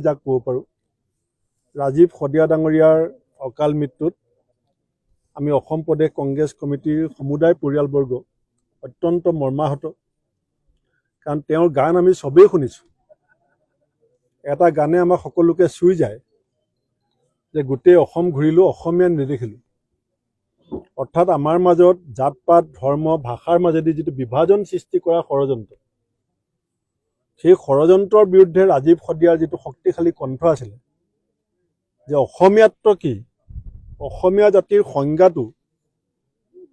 যাক ক'ব পাৰোঁ ৰাজীৱ শদিয়া ডাঙৰীয়াৰ অকাল মৃত্যুত আমি অসম প্ৰদেশ কংগ্ৰেছ কমিটিৰ সমুদায় পৰিয়ালবৰ্গ অত্যন্ত মৰ্মাহত। কাৰণ তেওঁৰ গান আমি চবেই শুনিছোঁ। এটা গানে আমাক সকলোকে চুই যায় যে গোটেই অসম ঘূৰিলোঁ, অসমীয়া নেদেখিলোঁ। অৰ্থাৎ আমাৰ মাজত জাত পাত ধৰ্ম ভাষাৰ মাজেদি যিটো বিভাজন সৃষ্টি কৰা ষড়যন্ত্ৰ, সেই ষড়যন্ত্ৰৰ বিৰুদ্ধে ৰাজীৱ শদিয়াৰ যিটো শক্তিশালী কণ্ঠ আছিলে যে অসমীয়াত্ব কি, অসমীয়া জাতিৰ সংজ্ঞাটো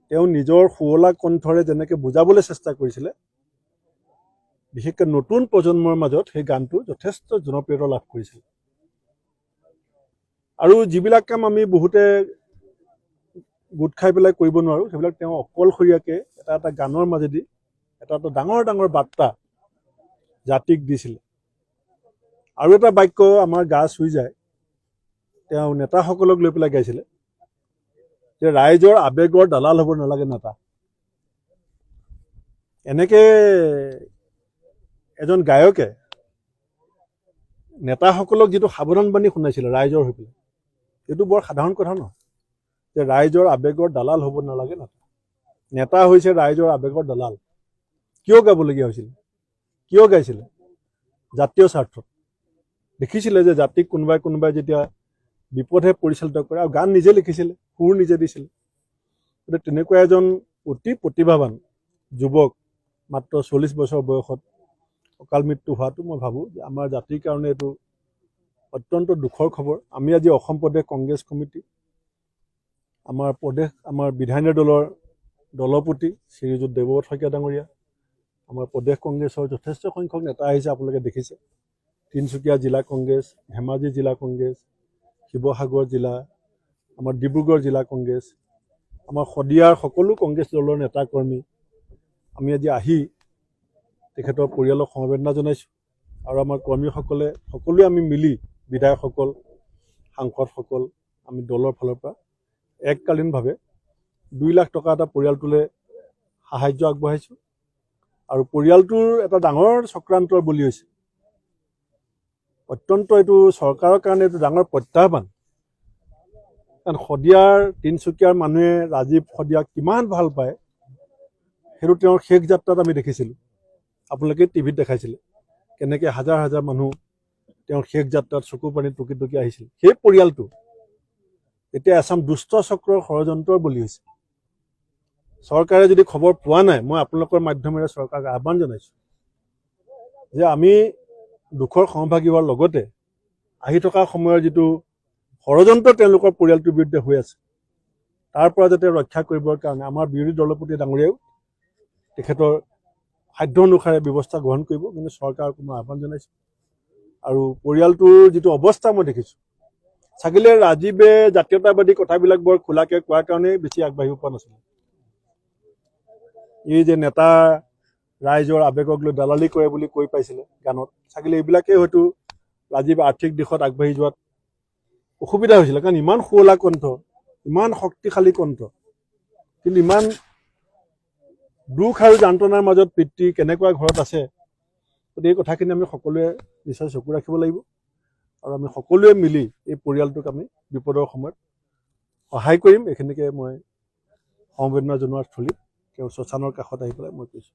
তেওঁ নিজৰ শুৱলা কণ্ঠৰে যেনেকৈ বুজাবলৈ চেষ্টা কৰিছিলে, বিশেষকৈ নতুন প্ৰজন্মৰ মাজত সেই গানটো যথেষ্ট জনপ্ৰিয়তা লাভ কৰিছিল। আৰু যিবিলাক কাম আমি বহুতে গোট খাই পেলাই কৰিব নোৱাৰোঁ, সেইবিলাক তেওঁ অকলশৰীয়াকৈ এটা এটা গানৰ মাজেদি এটা এটা ডাঙৰ ডাঙৰ বাৰ্তা জাতিক দিছিলে। আৰু এটা বাক্য আমাৰ গা চুই যায়, তেওঁ নেতাসকলক লৈ পেলাই গাইছিলে যে ৰাইজৰ আৱেগৰ দালাল হ'ব নালাগে নেতা। এনেকৈ এজন গায়কে নেতাসকলক যিটো সাৱধানবাণী শুনাইছিলে ৰাইজৰ হৈ পেলাই, এইটো বৰ সাধাৰণ কথা নহয় যে ৰাইজৰ আৱেগৰ দালাল হ'ব নালাগে নেতা। নেতা হৈছে ৰাইজৰ আৱেগৰ দালাল। কিয় গাবলগীয়া হৈছিলে, কিয় গাইছিলে? জাতীয় স্বাৰ্থত। দেখিছিলে যে জাতিক কোনোবাই যেতিয়া বিপদহে পৰিচালিত কৰে, আৰু গান নিজে লিখিছিলে, সুৰ নিজে দিছিলে। গতিকে তেনেকুৱা এজন অতি প্ৰতিভাৱান যুৱক মাত্ৰ 40 বছৰ বয়সত অকাল মৃত্যু হোৱাটো মই ভাবোঁ যে আমাৰ জাতিৰ কাৰণে এইটো অত্যন্ত দুখৰ খবৰ। আমি আজি অসম প্ৰদেশ কংগ্ৰেছ কমিটি, আমাৰ বিধায়িনী দলৰ দলপতি শ্ৰীযুত দেৱব্ৰত শইকীয়া ডাঙৰীয়া, আমাৰ প্ৰদেশ কংগ্ৰেছৰ যথেষ্ট সংখ্যক নেতা আহিছে, আপোনালোকে দেখিছে। তিনিচুকীয়া জিলা কংগ্ৰেছ, ধেমাজি জিলা কংগ্ৰেছ, শিৱসাগৰ জিলা, আমাৰ ডিব্ৰুগড় জিলা কংগ্ৰেছ, আমাৰ শদিয়াৰ সকলো কংগ্ৰেছ দলৰ নেতা কৰ্মী আমি আজি আহি তেখেতৰ পৰিয়ালক সমবেদনা জনাইছোঁ। আৰু আমাৰ কৰ্মীসকলে সকলোৱে আমি মিলি, বিধায়কসকল, সাংসদসকল, আমি দলৰ ফালৰ পৰা এককালীনভাৱে 2 লাখ টকা এটা পৰিয়ালটোলৈ সাহাৰ্য আগবঢ়াইছোঁ। আৰু পৰিয়ালটোৰ এটা ডাঙৰ চক্ৰান্তৰ বলি হৈছে। অত্যন্ত এইটো চৰকাৰৰ কাৰণে এইটো ডাঙৰ প্ৰত্যাহ্বান। কাৰণ শদিয়াৰ তিনিচুকীয়াৰ মানুহে ৰাজীৱ শদিয়াক কিমান ভাল পায়, সেইটো তেওঁৰ শেষ যাত্ৰাত আমি দেখিছিলোঁ। আপোনালোকে টিভিত দেখাইছিলে কেনেকৈ হাজাৰ হাজাৰ মানুহ তেওঁৰ শেষ যাত্ৰাত চকু পানী টুকি টুকি আহিছিল। সেই পৰিয়ালটো এতিয়া এচাম দুষ্ট চক্ৰৰ ষড়যন্ত্ৰৰ বলি হৈছে। চৰকাৰে যদি খবৰ পোৱা নাই, মই আপোনালোকৰ মাধ্যমেৰে চৰকাৰক আহ্বান জনাইছোঁ যে আমি দুখৰ সমভাগী হোৱাৰ লগতে আহি থকা সময়ৰ যিটো ষড়যন্ত্ৰ তেওঁলোকৰ পৰিয়ালটোৰ বিৰুদ্ধে হৈ আছে, তাৰ পৰা যাতে ৰক্ষা কৰিবৰ কাৰণে আমাৰ বিৰোধী দলপতি ডাঙৰীয়াও তেখেতৰ সাধ্য অনুসাৰে ব্যৱস্থা গ্ৰহণ কৰিব। কিন্তু চৰকাৰক মই আহ্বান জনাইছোঁ। আৰু পৰিয়ালটোৰ যিটো অৱস্থা মই দেখিছোঁ, চাগিলে ৰাজীৱে জাতীয়তাবাদী কথাবিলাক বৰ খোলাকৈ কোৱাৰ কাৰণেই বেছি আগবাঢ়িব পৰা নাছিলে। এই যে নেতা ৰাইজৰ আৱেগক লৈ দালালি কৰে বুলি কৈ পাইছিলে গানত, চাগিলে এইবিলাকেই হয়তো ৰাজীৱ আৰ্থিক দিশত আগবাঢ়ি যোৱাত অসুবিধা হৈছিলে। কাৰণ ইমান শুৱলা কণ্ঠ, ইমান শক্তিশালী কণ্ঠ, কিন্তু ইমান দুখ আৰু যন্ত্ৰণাৰ মাজত পিতৃ কেনেকুৱা ঘৰত আছে, গতিকে এই কথাখিনি আমি সকলোৱে নিশ্চয় চকু ৰাখিব লাগিব। আৰু আমি সকলোৱে মিলি এই পৰিয়ালটোক আমি বিপদৰ সময়ত সহায় কৰিম। এইখিনিকে মই সমবেদনা জনোৱাৰ স্থলীত তেওঁৰ শ্মশানৰ কাষত আহি পেলাই মই কৈছোঁ।